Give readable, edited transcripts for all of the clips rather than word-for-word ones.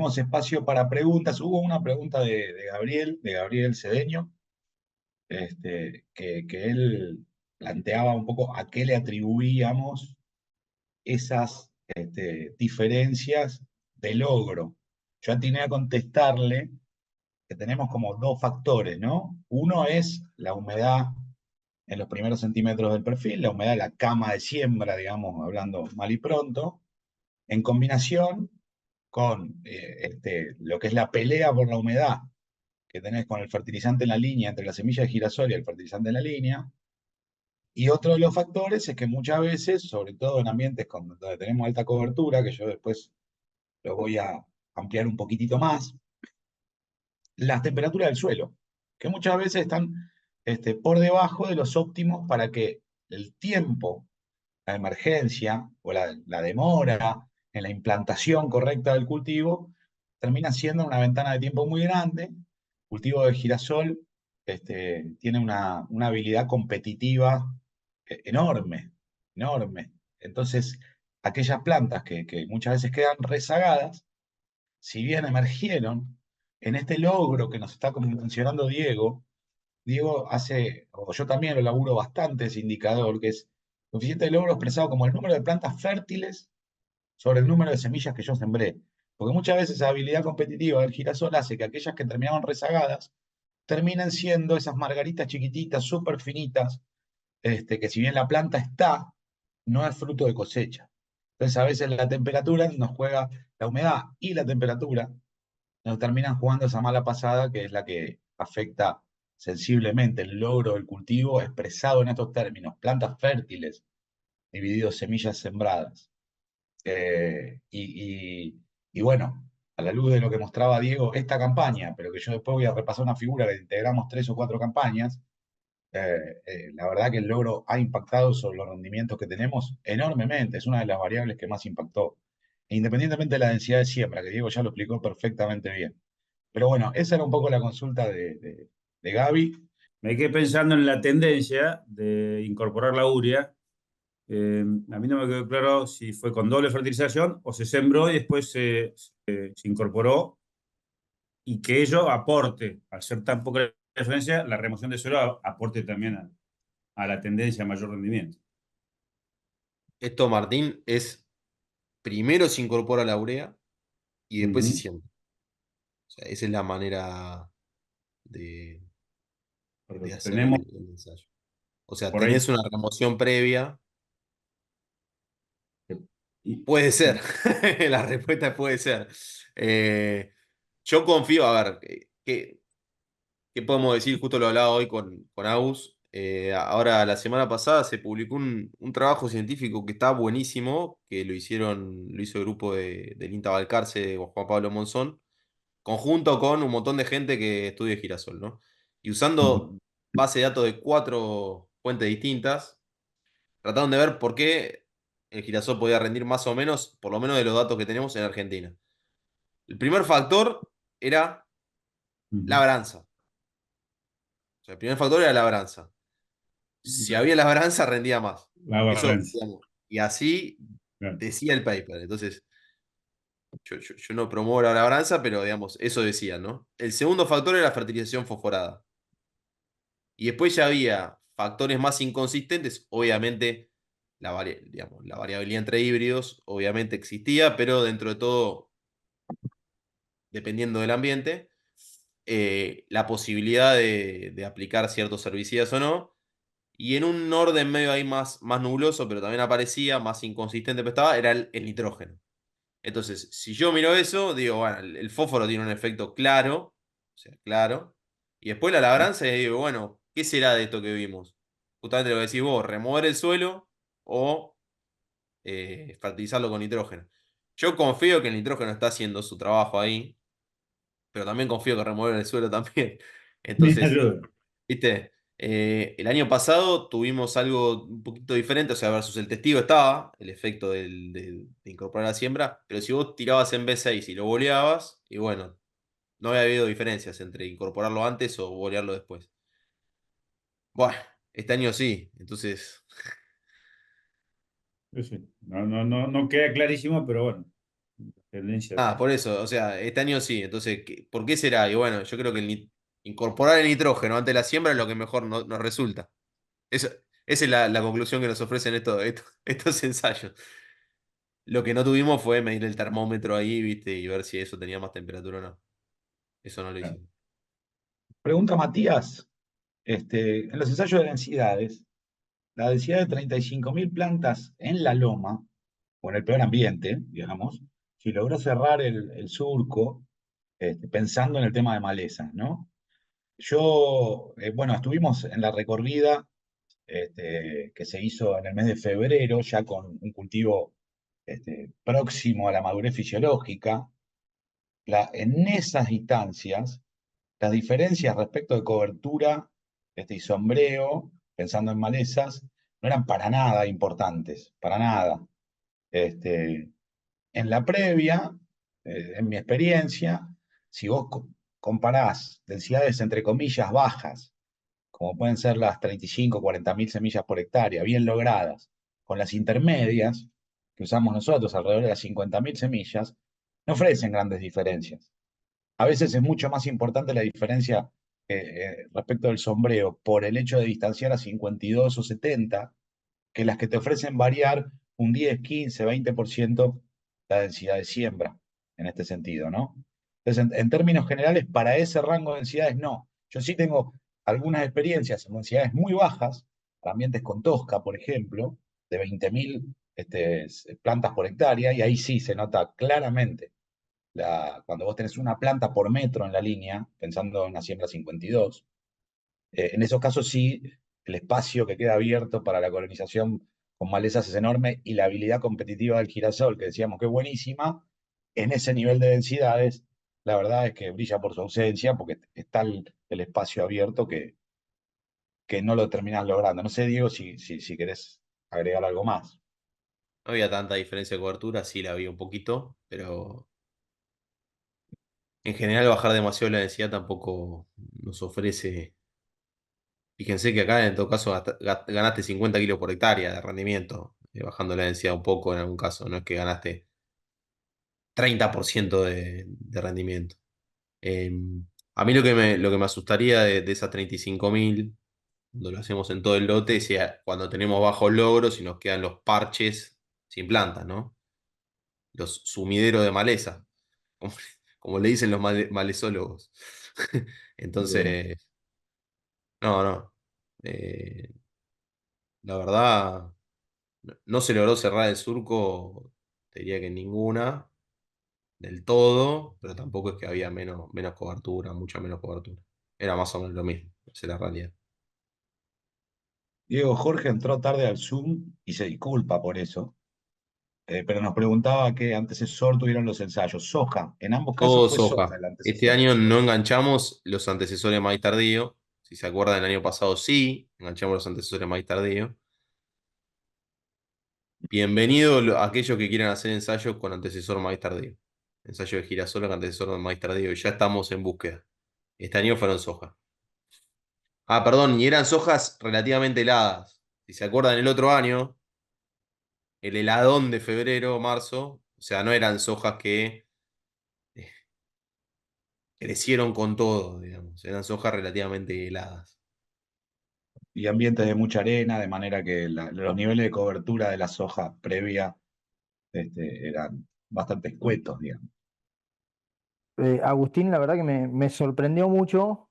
tenemos espacio para preguntas. Hubo una pregunta de Gabriel Cedeño, que él planteaba un poco a qué le atribuíamos esas diferencias de logro. Yo atiné a contestarle que tenemos como dos factores, ¿no? Uno es la humedad en los primeros centímetros del perfil, la humedad de la cama de siembra, digamos, hablando mal y pronto, en combinación con lo que es la pelea por la humedad que tenés con el fertilizante en la línea, entre la semilla de girasol y el fertilizante en la línea. Y otro de los factores es que muchas veces, sobre todo en ambientes donde tenemos alta cobertura, que yo después lo voy a ampliar un poquitito más, las temperaturas del suelo, que muchas veces están por debajo de los óptimos para que el tiempo, la emergencia o la demora en la implantación correcta del cultivo termina siendo una ventana de tiempo muy grande. El cultivo de girasol tiene una habilidad competitiva enorme, enorme. Entonces, aquellas plantas que muchas veces quedan rezagadas, si bien emergieron en este logro que nos está mencionando Diego. Diego hace, o yo también lo laburo bastante, ese indicador, que es coeficiente de logro expresado como el número de plantas fértiles sobre el número de semillas que yo sembré. Porque muchas veces esa habilidad competitiva del girasol hace que aquellas que terminaban rezagadas terminen siendo esas margaritas chiquititas, súper finitas, que si bien la planta está, no es fruto de cosecha. Entonces a veces la temperatura nos juega, la humedad y la temperatura nos terminan jugando esa mala pasada que es la que afecta sensiblemente el logro del cultivo expresado en estos términos, plantas fértiles, divididos semillas sembradas. Y bueno, a la luz de lo que mostraba Diego, esta campaña, pero que yo después voy a repasar una figura que integramos 3 o 4 campañas, la verdad que el logro ha impactado sobre los rendimientos que tenemos enormemente, es una de las variables que más impactó, independientemente de la densidad de siembra, que Diego ya lo explicó perfectamente bien. Pero bueno, esa era un poco la consulta de Gaby. Me quedé pensando en la tendencia de incorporar la urea. A mí no me quedó claro si fue con doble fertilización o se sembró y después se incorporó y que ello aporte, al ser tan poca la diferencia, la remoción de suelo aporte también a la tendencia a mayor rendimiento. Esto, Martín, es primero se incorpora la urea y después se Ujú. siembra. O sea, esa es la manera de, Pero de hacer tenemos el ensayo. O sea, por ahí. tenés una remoción previa. y- Puede ser. La respuesta puede ser. Eh, yo confío, a ver, ¿qué podemos decir? Justo lo hablaba hoy con Agus. Ahora, la semana pasada se publicó un trabajo científico que está buenísimo, que lo hizo el grupo del INTA Balcarce, de Juan Pablo Monzón, conjunto con un montón de gente que estudia girasol, ¿no? Y usando base de datos de 4 fuentes distintas, trataron de ver por qué el girasol podía rendir más o menos, por lo menos de los datos que tenemos en Argentina. El primer factor era Ujú. labranza. O sea, el primer factor era labranza. Si había labranza, rendía más. La Eso, balanza. digamos, y así Claro. decía el paper. Entonces, yo no promuevo la labranza, pero digamos, eso decía, ¿no? El segundo factor era la fertilización fosforada. Y después ya había factores más inconsistentes, obviamente digamos, la variabilidad entre híbridos obviamente existía, pero dentro de todo, dependiendo del ambiente, la posibilidad de aplicar ciertos herbicidas o no. Y en un orden medio ahí más nubloso, pero también aparecía, más inconsistente, pero estaba, era el nitrógeno. Entonces, si yo miro eso, digo, bueno, el fósforo tiene un efecto claro, o sea, claro. Y después la labranza, y digo, bueno, ¿qué será de esto que vimos? Justamente lo que decís vos, remover el suelo o fertilizarlo con nitrógeno. Yo confío que el nitrógeno está haciendo su trabajo ahí, pero también confío que remover el suelo también. Ni la Entonces, duda. viste, el año pasado tuvimos algo un poquito diferente, o sea, versus el testigo estaba, el efecto de incorporar la siembra, pero si vos tirabas en B6 y lo boleabas, y bueno, no había habido diferencias entre incorporarlo antes o bolearlo después. Bueno, este año sí, entonces, Sí, sí. No queda clarísimo, pero bueno, tendencia. Ah, por eso, o sea, este año sí. Entonces, ¿por qué será? Y bueno, yo creo que incorporar el nitrógeno antes de la siembra es lo que mejor nos resulta. Eso, esa es la conclusión que nos ofrecen estos ensayos. Lo que no tuvimos fue medir el termómetro ahí, ¿viste? Y ver si eso tenía más temperatura o no. Eso no lo hicimos. Pregunta Matías, en los ensayos de densidades, la densidad de 35.000 plantas en la loma, o en el peor ambiente, digamos, si logró cerrar el surco, pensando en el tema de malezas, ¿no? Bueno, estuvimos en la recorrida que se hizo en el mes de febrero, ya con un cultivo próximo a la madurez fisiológica. En esas instancias, las diferencias respecto de cobertura y sombreo, pensando en malezas, no eran para nada importantes, para nada. Este, en la previa, en mi experiencia, si vos comparás densidades entre comillas bajas, como pueden ser las 35 o 40.000 semillas por hectárea, bien logradas, con las intermedias que usamos nosotros, alrededor de las 50.000 semillas, no ofrecen grandes diferencias. A veces es mucho más importante la diferencia respecto del sombreo por el hecho de distanciar a 52 o 70 que las que te ofrecen variar un 10, 15, 20% la densidad de siembra en este sentido, ¿no? Entonces, en términos generales, para ese rango de densidades, no. Yo sí tengo algunas experiencias en densidades muy bajas, para ambientes con tosca, por ejemplo, de 20.000 plantas por hectárea, y ahí sí se nota claramente cuando vos tenés una planta por metro en la línea, pensando en una siembra 52, en esos casos sí, el espacio que queda abierto para la colonización con malezas es enorme y la habilidad competitiva del girasol, que decíamos que es buenísima, en ese nivel de densidades, la verdad es que brilla por su ausencia porque está el espacio abierto que no lo terminás logrando. No sé, Diego, si querés agregar algo más. No había tanta diferencia de cobertura, sí la había un poquito, pero en general bajar demasiado la densidad tampoco nos ofrece. Fíjense que acá en todo caso ganaste 50 kilos por hectárea de rendimiento, bajando la densidad un poco en algún caso, no es que ganaste 30% de rendimiento. Eh, a mí lo que me asustaría de esas 35.000, cuando lo hacemos en todo el lote, es cuando tenemos bajos logros y nos quedan los parches sin plantas, ¿no? Los sumideros de maleza, como, como le dicen los malezólogos. Bien. Entonces, no, no. Eh, la verdad, no se logró cerrar el surco, te diría que ninguna, del todo, pero tampoco es que había menos cobertura, mucha menos cobertura. Era más o menos lo mismo, esa es la realidad. Diego Jorge entró tarde al Zoom y se disculpa por eso, pero nos preguntaba qué antecesor tuvieron los ensayos. Soja, en ambos casos Todo fue soja soja. el Este antecesor. año no enganchamos los antecesores maíz tardío. Si se acuerdan, el año pasado sí, enganchamos los antecesores maíz tardío. Bienvenido aquellos que quieran hacer ensayos con antecesor maíz tardío. Ensayo de girasol con antecesor de maíz tardío. Y ya estamos en búsqueda. Este año fueron soja. Ah, perdón, y eran sojas relativamente heladas. Si se acuerdan, el otro año, el heladón de febrero, marzo, o sea, no eran sojas que eh, crecieron con todo, digamos. Eran sojas relativamente heladas. Y ambientes de mucha arena, de manera que los niveles de cobertura de la soja previa eran bastante escuetos, digamos. Agustín, la verdad que me sorprendió mucho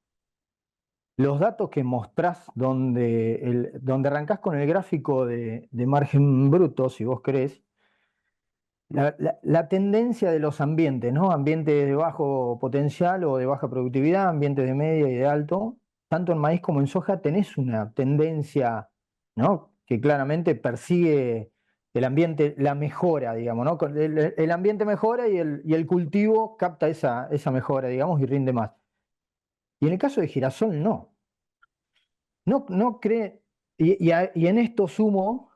los datos que mostrás donde arrancás con el gráfico de margen bruto, si vos querés, la tendencia de los ambientes, ¿no? Ambientes de bajo potencial o de baja productividad, ambientes de media y de alto, tanto en maíz como en soja tenés una tendencia, ¿no? Que claramente persigue el ambiente, la mejora, digamos, ¿no? El ambiente mejora y el cultivo capta esa mejora, digamos, y rinde más. Y en el caso de girasol, no. No cree, y en esto sumo,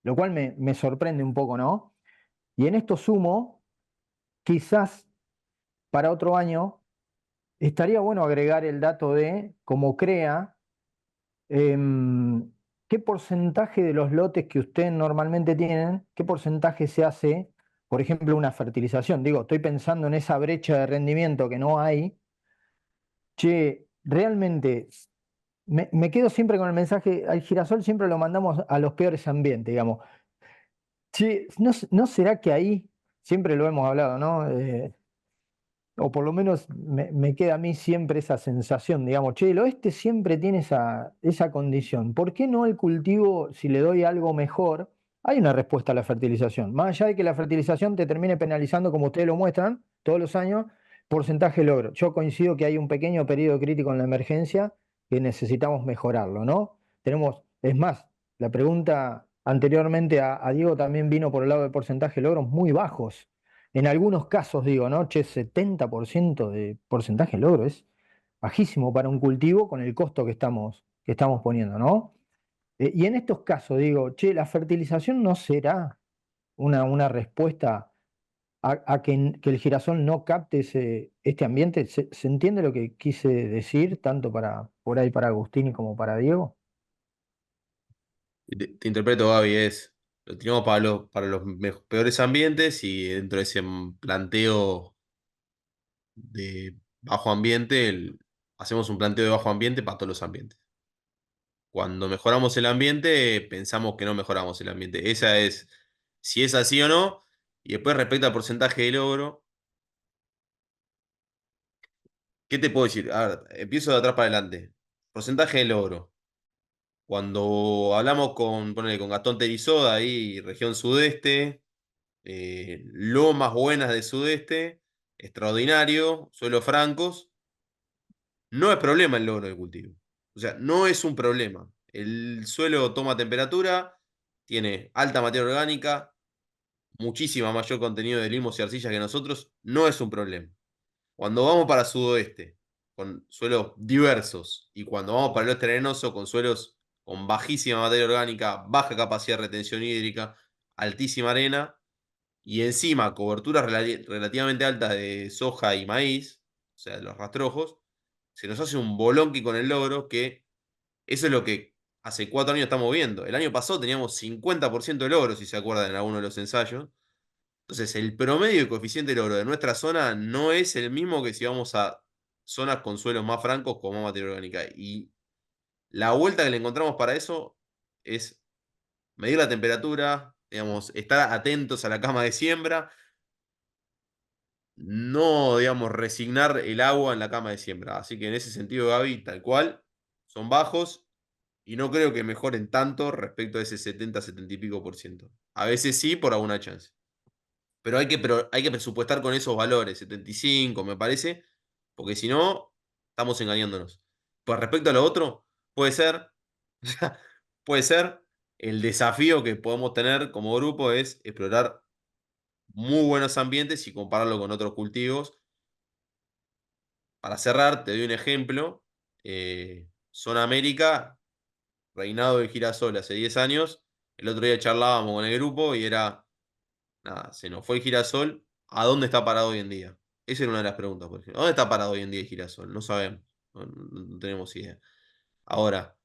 lo cual me sorprende un poco, ¿no? Y en esto sumo, quizás para otro año estaría bueno agregar el dato de cómo crea, em, qué porcentaje de los lotes que ustedes normalmente tienen, qué porcentaje se hace por ejemplo, una fertilización. Digo, estoy pensando en esa brecha de rendimiento que no hay. Che, realmente me quedo siempre con el mensaje, al girasol siempre lo mandamos a los peores ambientes, digamos. Che, ¿no será que ahí, siempre lo hemos hablado, ¿no? O por lo menos me queda a mí siempre esa sensación, digamos, che, el oeste siempre tiene esa condición. ¿Por qué no el cultivo, si le doy algo mejor, hay una respuesta a la fertilización? Más allá de que la fertilización te termine penalizando, como ustedes lo muestran todos los años, porcentaje de logro. Yo coincido que hay un pequeño periodo crítico en la emergencia que necesitamos mejorarlo, ¿no? Es más, la pregunta anteriormente a Diego también vino por el lado del porcentaje de logros muy bajos. En algunos casos digo, ¿no? Che, 70% de porcentaje de logro es bajísimo para un cultivo con el costo que estamos poniendo, ¿no? Y en estos casos digo, che, la fertilización no será una respuesta a que el girasol no capte este ambiente. ¿Se entiende lo que quise decir, tanto por ahí para Agustín y como para Diego? Te interpreto, Gaby, lo tiramos para los peores ambientes y dentro de ese planteo de bajo ambiente, hacemos un planteo de bajo ambiente para todos los ambientes. Cuando mejoramos el ambiente, pensamos que no mejoramos el ambiente. Esa es, si es así o no. Y después respecto al porcentaje de logro, ¿qué te puedo decir? A ver, empiezo de atrás para adelante. Porcentaje de logro. Cuando hablamos ponele, con Gastón Terizoda, ahí, región sudeste, lomas buenas del sudeste, extraordinario, suelos francos, no es problema el logro de cultivo. O sea, no es un problema. El suelo toma temperatura, tiene alta materia orgánica, muchísima mayor contenido de limos y arcillas que nosotros, no es un problema. Cuando vamos para sudoeste, con suelos diversos, y cuando vamos para el oeste arenoso, con suelos con bajísima materia orgánica, baja capacidad de retención hídrica, altísima arena, y encima coberturas relativamente altas de soja y maíz, o sea, los rastrojos, se nos hace un bolonqui con el logro que eso es lo que hace 4 años estamos viendo. El año pasado teníamos 50% de logro, si se acuerdan en alguno de los ensayos. Entonces, el promedio de coeficiente de logro de nuestra zona no es el mismo que si vamos a zonas con suelos más francos con más materia orgánica. Y la vuelta que le encontramos para eso es medir la temperatura, digamos, estar atentos a la cama de siembra, no, digamos, resignar el agua en la cama de siembra. Así que en ese sentido, Gaby, tal cual, son bajos y no creo que mejoren tanto respecto a ese 70 y pico por ciento. A veces sí, por alguna chance. Pero hay que presupuestar con esos valores, 75 me parece, porque si no, estamos engañándonos. Pues respecto a lo otro, puede ser, puede ser, el desafío que podemos tener como grupo es explorar muy buenos ambientes y compararlo con otros cultivos. Para cerrar, te doy un ejemplo. Zona América, reinado del girasol hace 10 años. El otro día charlábamos con el grupo y era, nada, se nos fue el girasol. ¿A dónde está parado hoy en día? Esa era una de las preguntas, por ejemplo. ¿A dónde está parado hoy en día el girasol? No sabemos. No tenemos idea. Ahora,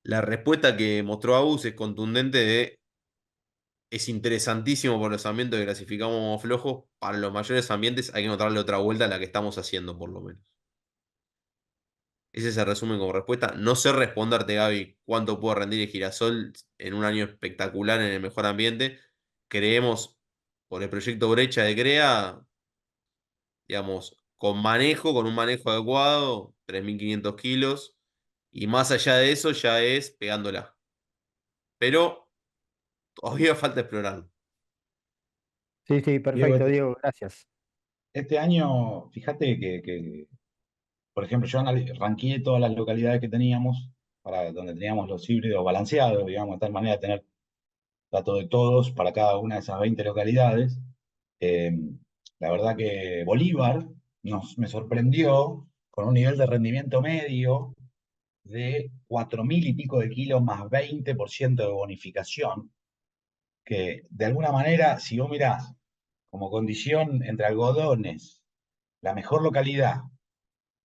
la respuesta que mostró Agus es contundente de es interesantísimo por los ambientes que clasificamos como flojos. Para los mayores ambientes hay que encontrarle otra vuelta a la que estamos haciendo, por lo menos. Ese se resume como respuesta. No sé responderte, Gaby, cuánto puede rendir el girasol en un año espectacular en el mejor ambiente. Creemos, por el proyecto Brecha de CREA, digamos, con un manejo adecuado, 3.500 kilos. Y más allá de eso, ya es pegándola. Pero todavía falta explorarlo. Sí, sí, Diego, perfecto, Diego, gracias. este año, fíjate por ejemplo, yo ranqueé todas las localidades que teníamos, para donde teníamos los híbridos balanceados, digamos, de tal manera de tener datos de todos para cada una de esas 20 localidades. Eh, la verdad que Bolívar me sorprendió con un nivel de rendimiento medio de 4.000 y pico de kilos más 20% de bonificación, que de alguna manera, si vos mirás como condición entre algodones, la mejor localidad,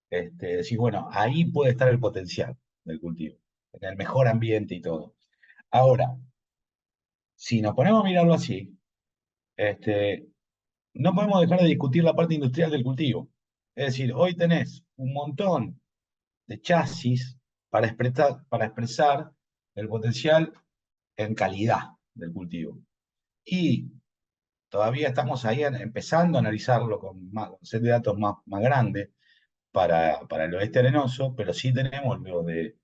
decís, bueno, ahí puede estar el potencial del cultivo, en el mejor ambiente y todo. Ahora, si nos ponemos a mirarlo así, no podemos dejar de discutir la parte industrial del cultivo. Es decir, hoy tenés un montón de chasis para expresar el potencial en calidad del cultivo. Y todavía estamos ahí empezando a analizarlo con un set de datos más grande para el oeste arenoso, pero sí tenemos lo del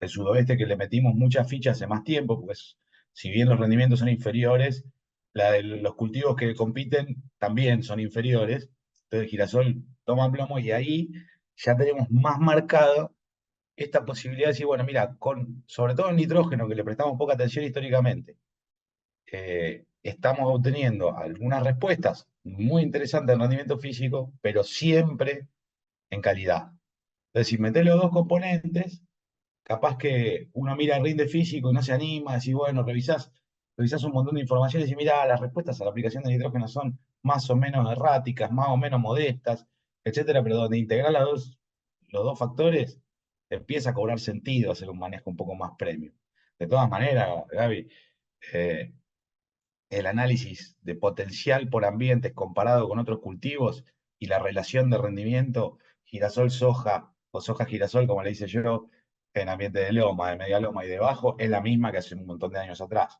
sudoeste que le metimos muchas fichas hace más tiempo, pues si bien los rendimientos son inferiores, los cultivos que compiten también son inferiores. Entonces girasol toma plomo y ahí ya tenemos más marcado esta posibilidad de decir, bueno, mira, sobre todo el nitrógeno, que le prestamos poca atención históricamente, estamos obteniendo algunas respuestas muy interesantes en rendimiento físico, pero siempre en calidad. Entonces, si metés los dos componentes, capaz que uno mira el rinde físico y no se anima, decís, bueno, revisás un montón de información y decís, mira, las respuestas a la aplicación de nitrógeno son más o menos erráticas, más o menos modestas, etcétera, pero donde integrar los dos factores, empieza a cobrar sentido hacer un manejo un poco más premium. De todas maneras, Gaby, eh, el análisis de potencial por ambientes comparado con otros cultivos y la relación de rendimiento girasol-soja o soja-girasol, como le hice yo, en ambiente de loma, de media loma y de bajo, es la misma que hace un montón de años atrás.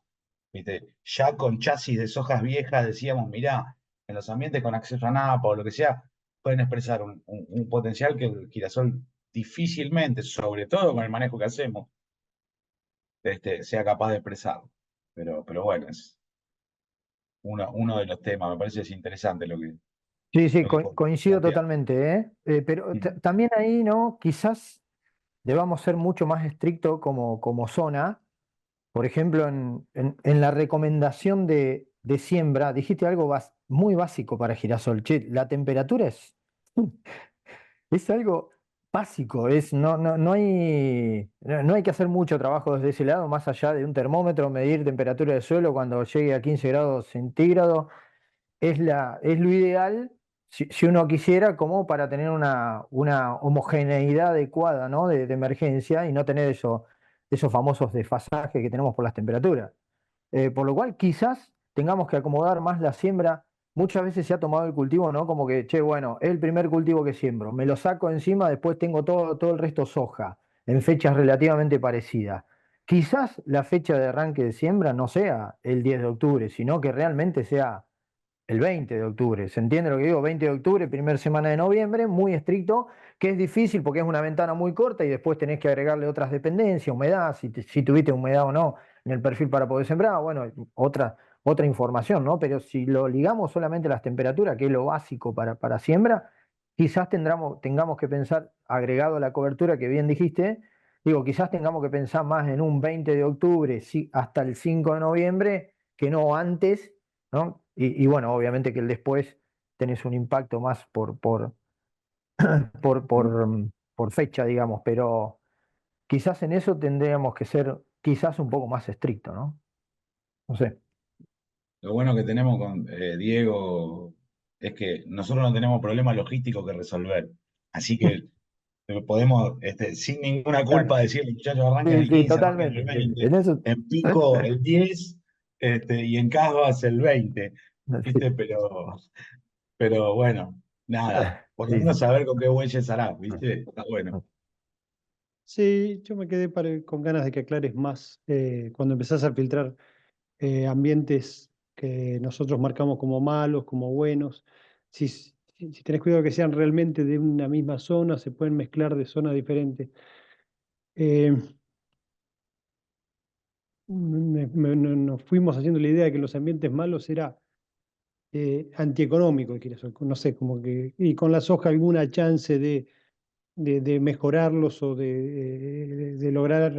¿Viste? Ya con chasis de sojas viejas decíamos, mirá, en los ambientes con acceso a napa o lo que sea, pueden expresar un potencial que el girasol difícilmente, sobre todo con el manejo que hacemos, sea capaz de expresar. Pero bueno, es uno de los temas, me parece es interesante Sí, sí, lo que coincido plantea. totalmente, ¿eh? Pero Mm. también ahí, ¿no? Quizás debamos ser mucho más estrictos como zona. Por ejemplo, en la recomendación de siembra, dijiste algo muy básico para girasol. Che, la temperatura es algo básico, no hay que hacer mucho trabajo desde ese lado, más allá de un termómetro, medir temperatura del suelo cuando llegue a 15 grados centígrados es lo ideal si uno quisiera, como para tener una homogeneidad adecuada, ¿no? de emergencia y no tener esos famosos desfasajes que tenemos por las temperaturas. Por lo cual, quizás tengamos que acomodar más la siembra. Muchas veces se ha tomado el cultivo, ¿no? Como que, che, bueno, es el primer cultivo que siembro, me lo saco encima, después tengo todo el resto soja, en fechas relativamente parecidas. Quizás la fecha de arranque de siembra no sea el 10 de octubre, sino que realmente sea el 20 de octubre. ¿Se entiende lo que digo? 20 de octubre, primera semana de noviembre, muy estricto, que es difícil porque es una ventana muy corta y después tenés que agregarle otras dependencias, humedad, si tuviste humedad o no en el perfil para poder sembrar, bueno, otra información, ¿no? Pero si lo ligamos solamente a las temperaturas, que es lo básico para siembra, quizás tengamos que pensar, agregado a la cobertura que bien dijiste, digo, quizás tengamos que pensar más en un 20 de octubre sí, hasta el 5 de noviembre que no antes, ¿no? Y bueno, obviamente que el después tenés un impacto más por fecha, digamos, pero quizás en eso tendríamos que ser quizás un poco más estrictos, ¿no? No sé. Lo bueno que tenemos con Diego es que nosotros no tenemos problemas logísticos que resolver. Así que podemos, sin ninguna Claro. culpa, decirle, muchachos, arranquen Sí, el sí, 15, arranquen el totalmente. 20, En eso. en Pico el 10, y en Casbas el 20. ¿Viste? Pero bueno, nada, por lo Sí, menos sí. saber con qué bueyes hará, ¿viste? Está bueno. Sí, yo me quedé con ganas de que aclares más cuando empezás a filtrar ambientes que nosotros marcamos como malos, como buenos. Si tenés cuidado que sean realmente de una misma zona, se pueden mezclar de zonas diferentes. Eh, nos fuimos haciendo la idea de que los ambientes malos era antieconómico, no sé, como que, y con la soja alguna chance de mejorarlos o de lograr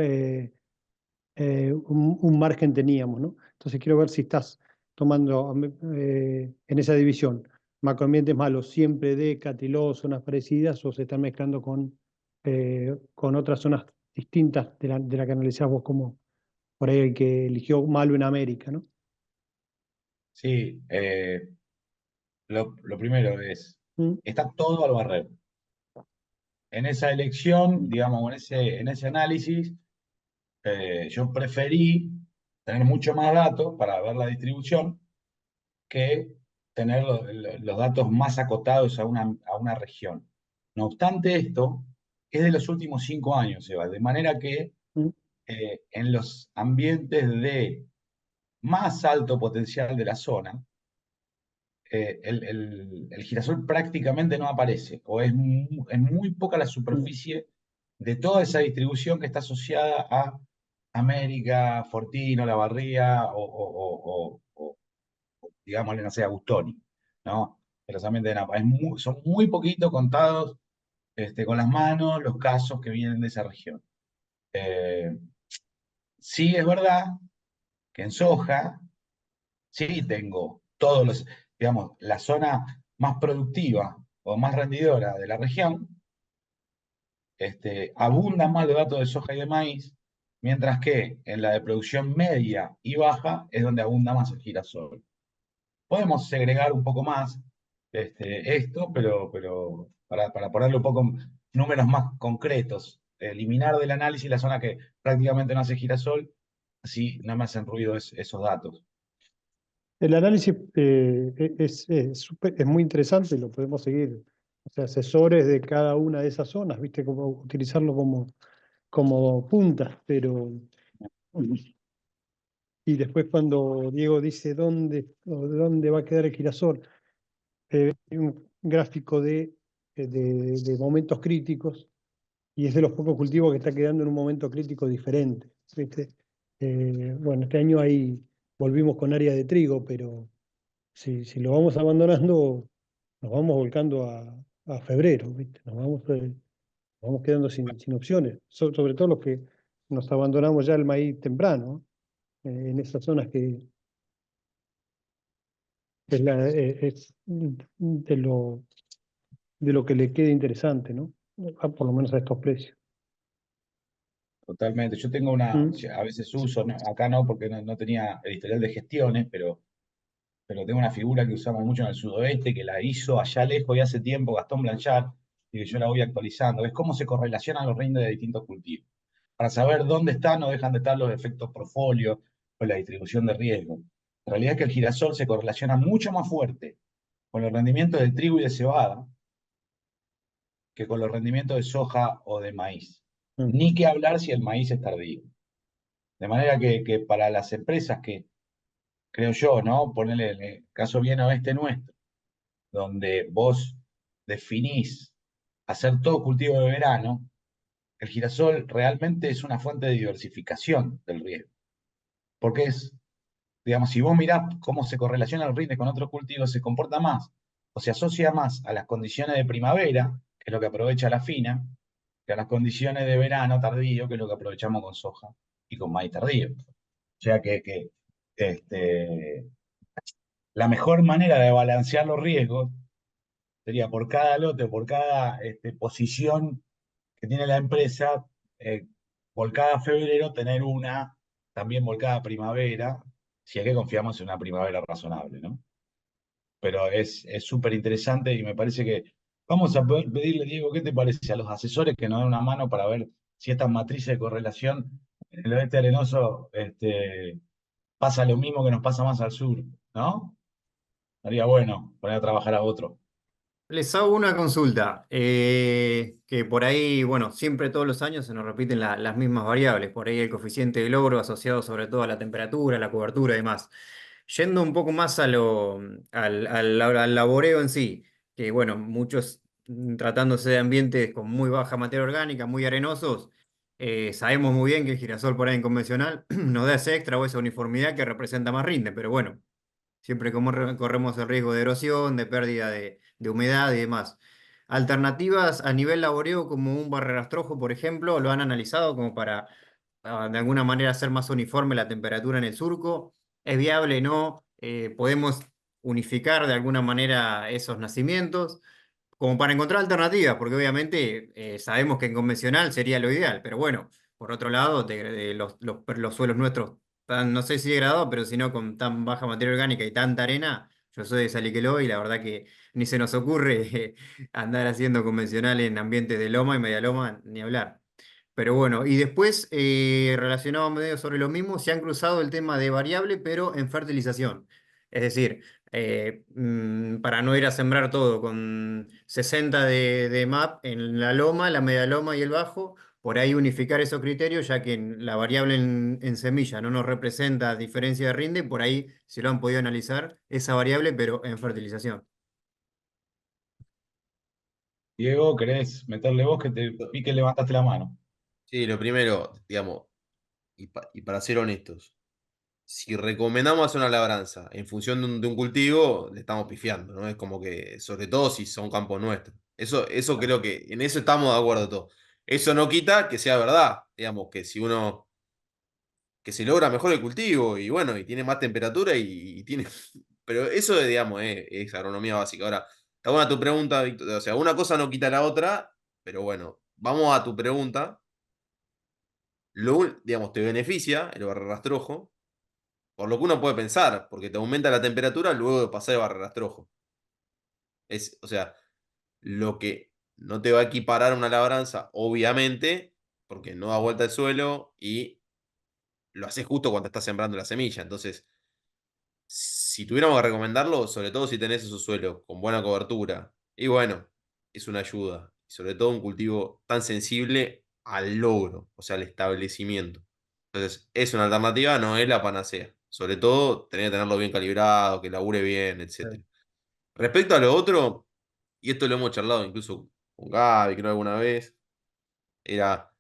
un margen teníamos, ¿no? Entonces quiero ver si estás tomando en esa división macroambientes malos siempre de Catiló, zonas parecidas, o se están mezclando con otras zonas distintas de la que analizás vos, como por ahí el que eligió malo en América, ¿no? Sí, lo primero Mm. está todo al barrer. En esa elección, digamos, en ese análisis, yo preferí tener mucho más datos para ver la distribución que tener los datos más acotados a una región. No obstante esto, es de los últimos 5 años, Eva, de manera que Mm, en los ambientes de más alto potencial de la zona, el girasol prácticamente no aparece, o es muy poca la mm, superficie de toda esa distribución que está asociada a América, Fortino, La Barría o, digámosle, no sé, a Gustoni, ¿no? De los ambientes de Napa. Son muy poquitos contados con las manos los casos que vienen de esa región. Eh, sí es verdad que en soja, sí tengo todos los, digamos, la zona más productiva o más rendidora de la región, abundan más los datos de soja y de maíz, mientras que en la de producción media y baja es donde abunda más el girasol. Podemos segregar un poco más esto, pero para ponerle un poco números más concretos, eliminar del análisis la zona que prácticamente no hace girasol, así no me hacen ruido esos datos. El análisis es muy interesante, lo podemos seguir. O sea, asesores de cada una de esas zonas, ¿viste? Como utilizarlo como puntas, pero. Y después cuando Diego dice dónde va a quedar el girasol, hay un gráfico de momentos críticos y es de los pocos cultivos que está quedando en un momento crítico diferente, ¿viste? Bueno, este año ahí volvimos con área de trigo, pero si lo vamos abandonando, nos vamos volcando a febrero, ¿viste? Nos vamos quedando sin opciones, sobre todo los que nos abandonamos ya el maíz temprano, en esas zonas que es de lo que le quede interesante, ¿no? Por lo menos a estos precios. Totalmente. Yo tengo Mm, a veces uso, acá no, porque no tenía el historial de gestiones, pero tengo una figura que usamos mucho en el sudoeste, que la hizo allá lejos y hace tiempo Gastón Blanchard, y que yo la voy actualizando. Es cómo se correlacionan los rindes de distintos cultivos, para saber dónde están o dejan de estar los efectos portfolio o la distribución de riesgo. La realidad es que el girasol se correlaciona mucho más fuerte con los rendimientos de trigo y de cebada que con los rendimientos de soja o de maíz. mm, Ni que hablar si el maíz es tardío. De manera que para las empresas que, creo yo, ¿no? Ponerle el caso bien oeste nuestro, donde vos definís hacer todo cultivo de verano, el girasol realmente es una fuente de diversificación del riesgo. Porque digamos, si vos mirás cómo se correlaciona el rinde con otros cultivos, se comporta más o se asocia más a las condiciones de primavera, que es lo que aprovecha la fina, que a las condiciones de verano tardío, que es lo que aprovechamos con soja y con maíz tardío. O sea que este, la mejor manera de balancear los riesgos sería por cada lote, por cada posición que tiene la empresa, volcada a febrero, tener una también volcada a primavera, si es que confiamos en una primavera razonable, ¿no? Pero es súper interesante y me parece que vamos a poder pedirle, Diego, ¿qué te parece a los asesores que nos den una mano para ver si estas matrices de correlación en el oeste arenoso pasa lo mismo que nos pasa más al sur, ¿no? Estaría bueno poner a trabajar a otro. Les hago una consulta, que por ahí, bueno, siempre todos los años se nos repiten las mismas variables, por ahí el coeficiente de logro asociado sobre todo a la temperatura, la cobertura y demás. Yendo un poco más al laboreo en sí, que bueno, muchos tratándose de ambientes con muy baja materia orgánica, muy arenosos, sabemos muy bien que el girasol por ahí en convencional nos da ese extra o esa uniformidad que representa más rinde, pero bueno. Siempre como corremos el riesgo de erosión, de pérdida de humedad y demás. Alternativas a nivel laboreo como un barrerastrojo, por ejemplo, lo han analizado como para de alguna manera hacer más uniforme la temperatura en el surco. ¿Es viable? ¿No? ¿Podemos unificar de alguna manera esos nacimientos? Como para encontrar alternativas, porque obviamente sabemos que en convencional sería lo ideal, pero bueno, por otro lado, los suelos nuestros, no sé si degradados, pero si no con tan baja materia orgánica y tanta arena, yo soy de Saliqueló y la verdad que ni se nos ocurre andar haciendo convencional en ambientes de loma y media loma, ni hablar. Pero bueno, y después, relacionado medio sobre lo mismo, se han cruzado el tema de variable, pero en fertilización. Es decir, para no ir a sembrar todo con 60 de MAP en la loma, la media loma y el bajo, por ahí unificar esos criterios, ya que la variable en semilla no nos representa diferencia de rinde, por ahí se lo han podido analizar esa variable, pero en fertilización. Diego, ¿querés meterle vos que te vi que levantaste la mano? Sí, lo primero, digamos, y para ser honestos, si recomendamos hacer una labranza en función de un cultivo, le estamos pifiando, ¿no? Es como que, sobre todo si son campos nuestros. Eso creo que en eso estamos de acuerdo todos. Eso no quita que sea verdad, digamos, que si uno, que se logra mejor el cultivo y bueno, y tiene más temperatura y tiene... Pero eso, digamos, es agronomía básica. Ahora, está buena tu pregunta, Víctor. O sea, una cosa no quita la otra, pero bueno, vamos a tu pregunta. Digamos, te beneficia el barrerastrojo, por lo que uno puede pensar, porque te aumenta la temperatura luego de pasar el barrerastrojo. O sea, lo que no te va a equiparar una labranza, obviamente, porque no da vuelta al suelo y lo haces justo cuando estás sembrando la semilla. Entonces, si tuviéramos que recomendarlo, sobre todo si tenés esos suelos con buena cobertura, y bueno, es una ayuda. Y sobre todo un cultivo tan sensible al logro, o sea, al establecimiento. Entonces, es una alternativa, no es la panacea. Sobre todo, tener que tenerlo bien calibrado, que labure bien, etc. Respecto a lo otro, y esto lo hemos charlado incluso con Gaby, creo alguna vez, era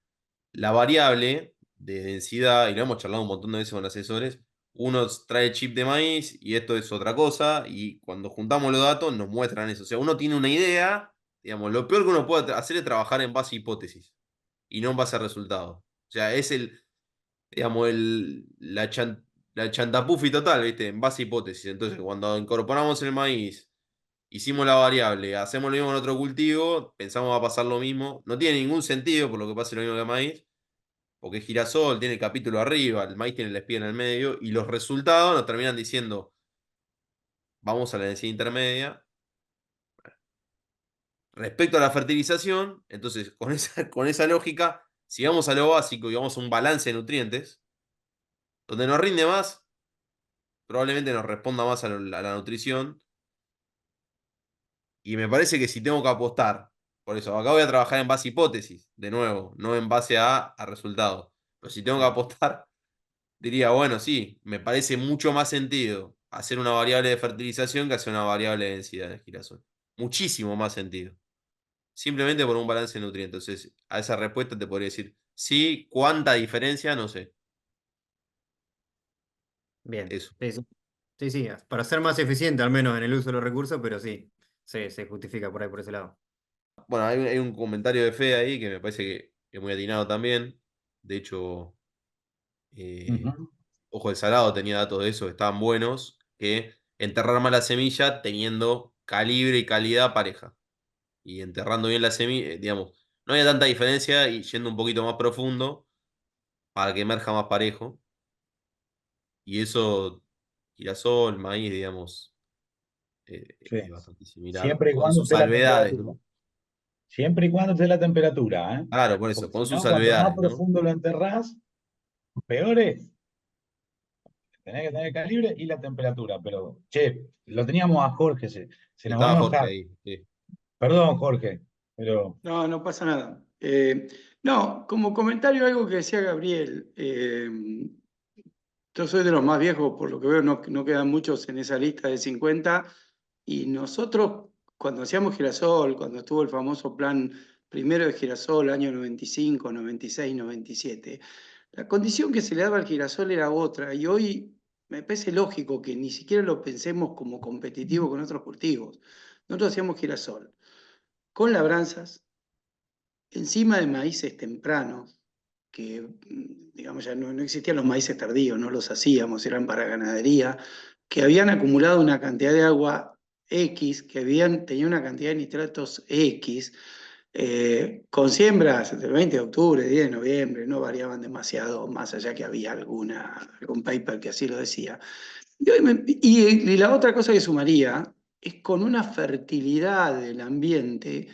la variable de densidad, y lo hemos charlado un montón de veces con asesores. Uno trae chip de maíz y esto es otra cosa, y cuando juntamos los datos nos muestran eso. O sea, uno tiene una idea, digamos, lo peor que uno puede hacer es trabajar en base a hipótesis y no en base a resultados. O sea, es digamos, la chantapufi total, ¿viste? En base a hipótesis. Entonces, cuando incorporamos el maíz, hicimos la variable, hacemos lo mismo en otro cultivo, pensamos va a pasar lo mismo. No tiene ningún sentido por lo que pase lo mismo que el maíz, porque girasol tiene el capítulo arriba, el maíz tiene la espía en el medio, y los resultados nos terminan diciendo, vamos a la densidad intermedia. Respecto a la fertilización, entonces, con esa lógica, si vamos a lo básico y vamos a un balance de nutrientes, donde nos rinde más, probablemente nos responda más a la nutrición. Y me parece que si tengo que apostar, por eso, acá voy a trabajar en base a hipótesis, de nuevo, no en base a resultados. Pero si tengo que apostar, diría, bueno, sí, me parece mucho más sentido hacer una variable de fertilización que hacer una variable de densidad de girasol. Muchísimo más sentido. Simplemente por un balance de nutrientes. Entonces, a esa respuesta te podría decir, sí, ¿cuánta diferencia? No sé. Bien, Eso. sí, sí. Sí, sí, para ser más eficiente al menos en el uso de los recursos, pero sí, se justifica por ahí, por ese lado. Bueno, hay un comentario de Fede ahí que me parece que es muy atinado también. De hecho, Ujú. Ojo del Salado tenía datos de eso que estaban buenos, que enterrar mal la semilla teniendo calibre y calidad pareja. Y enterrando bien la semilla, digamos, no había tanta diferencia y yendo un poquito más profundo para que emerja más parejo. Y eso, girasol, maíz, digamos, Sí. es bastante similar, Siempre y con cuando sus esté la salvedades, temperatura. ¿no? Siempre y cuando esté la temperatura, ¿eh? Claro, por eso, Porque con si sus no, cuanto más salvedades, ¿no? profundo lo enterrás, peor es. Tenés que tener el calibre y la temperatura. Pero, che, lo teníamos a Jorge, se nos va a Estaba Jorge enojar. ahí, sí. Perdón, Jorge, pero No, no pasa nada. No, como comentario algo que decía Gabriel, yo soy de los más viejos, por lo que veo no quedan muchos en esa lista de 50, y nosotros cuando hacíamos Girasol, cuando estuvo el famoso plan primero de Girasol, año 95, 96, 97, la condición que se le daba al girasol era otra, y hoy me parece lógico que ni siquiera lo pensemos como competitivo con otros cultivos. Nosotros hacíamos girasol con labranzas, encima de maíces tempranos, que digamos ya no existían los maíces tardíos, no los hacíamos, eran para ganadería, que habían acumulado una cantidad de agua X, que tenían una cantidad de nitratos X, con siembras el 20 de octubre, 10 de noviembre, no variaban demasiado, más allá que había algún paper que así lo decía. Y la otra cosa que sumaría es con una fertilidad del ambiente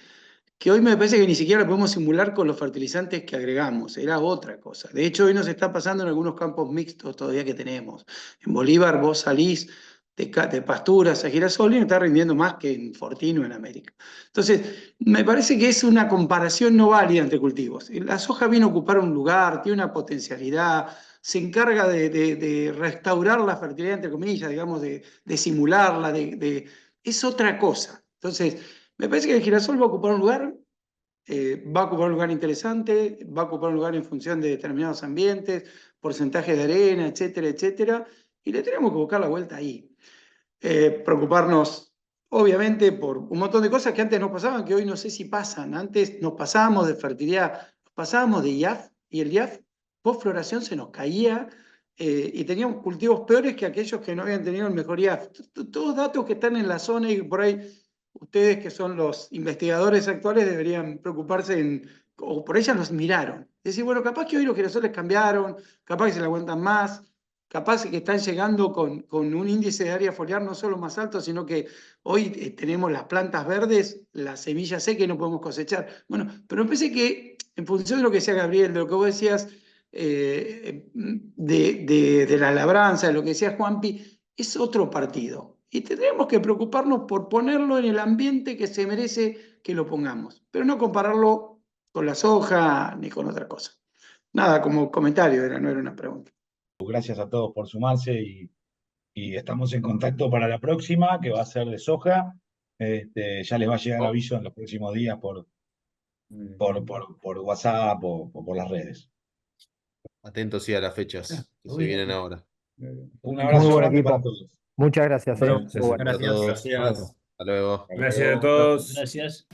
que hoy me parece que ni siquiera lo podemos simular con los fertilizantes que agregamos, era otra cosa. De hecho, hoy nos está pasando en algunos campos mixtos todavía que tenemos. En Bolívar vos salís de pasturas a girasol y no está rindiendo más que en Fortino en América. Entonces, me parece que es una comparación no válida entre cultivos. La soja viene a ocupar un lugar, tiene una potencialidad, se encarga de restaurar la fertilidad, entre comillas, digamos, de simularla, es otra cosa. Entonces, me parece que el girasol va a ocupar un lugar, va a ocupar un lugar interesante, va a ocupar un lugar en función de determinados ambientes, porcentaje de arena, etcétera, etcétera, y le tenemos que buscar la vuelta ahí. Preocuparnos, obviamente, por un montón de cosas que antes nos pasaban, que hoy no sé si pasan. Antes nos pasábamos de fertilidad, nos pasábamos de IAF, y el IAF post floración se nos caía y teníamos cultivos peores que aquellos que no habían tenido el mejor IAF. Todos datos que están en la zona y por ahí ustedes que son los investigadores actuales deberían preocuparse o por ellas los miraron. Es decir, bueno, capaz que hoy los girasoles cambiaron, capaz que se la aguantan más, capaz que están llegando con un índice de área foliar no solo más alto, sino que hoy tenemos las plantas verdes, la semilla seca y no podemos cosechar. Bueno, pero me parece que en función de lo que decía Gabriel, de lo que vos decías, de la labranza, de lo que decía Juanpi, es otro partido. Y tendremos que preocuparnos por ponerlo en el ambiente que se merece que lo pongamos, pero no compararlo con la soja ni con otra cosa. Nada, como comentario, no era una pregunta. Gracias a todos por sumarse y estamos en contacto para la próxima, que va a ser de soja. Ya les va a llegar aviso en los próximos días por WhatsApp o por las redes. Atentos sí a las fechas que se vienen ahora. Un abrazo Muy buen grande para equipo. todos. Muchas gracias. Bueno, Muy bueno. Gracias a todos. Gracias. Hasta luego. Gracias a todos. Gracias.